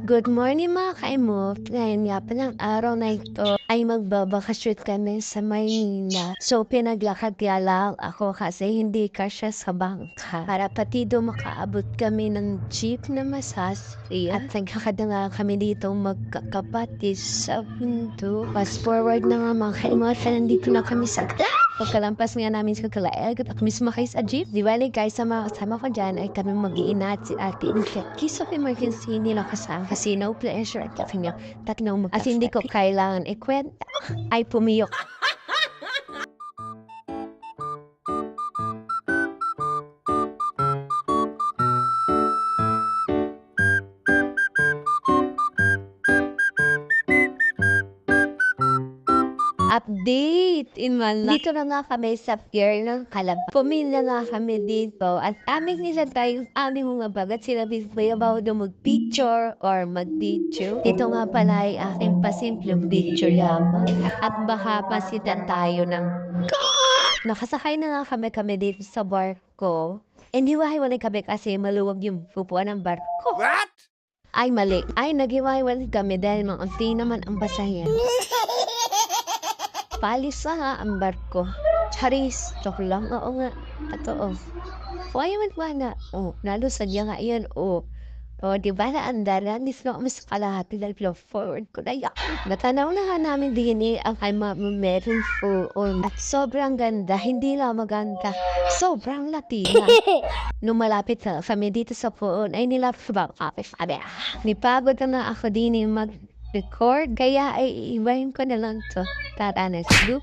Good morning mga ka-move. Ngayon nga palang araw na ito ay magbabakasyon kami sa Maynila. So pinaglakad nga lang ako kasi hindi kasya sa bangka. Para patido makaabot kami ng jeep na masasya. At nagkakad na nga kami dito magkakapatid sa pinto. Fast forward na nga mga ka-move. Nandito na kami sa pagkalampas nga namin sa Kalaeg at kami sumakay sa jeep. Di ba guys, sama kasama ko dyan ay kami mag-iinat si Ate Inket. Case of emergency nila kasama kasi no pleasure at kami niya tatlong mag-at hindi ko kailangan ikwenta ay pumiyok. Update in Manila. Dito na nga kami sa pier ng Calabar. Pumila na kami dito at aming nilagay yung aming mga bag at sinabi ko about na mag-picture or mag-video. Ito nga pala ay aking pasimpleng picture lamang. At baka pasitan tayo ng nakasakay na nga kami dito sa barko. Hindi wahiwalay kami kasi maluwag yung pupuan ng barko. What? Ay mali. Ay naghiwahiwalay kami dahil maunti naman ang basahin. Palis na nga ang barko. Charis, joke lang. Oo nga. Totoo. Why man ba na? Oh, nalusad niya nga yan. Oh. Oh, di ba na andaran? Dis na kami sa kalahati dahil flow forward ko na yan. Natanaw na nga namin din ang kay meron foon. At sobrang ganda. Hindi lang maganda. Sobrang Latina. Nung malapit na kami dito sa foon, ay nilapit ba? Sabi. Nipagod na ako din mag record, kaya ay iiwain ko na lang to. Tara, let's go.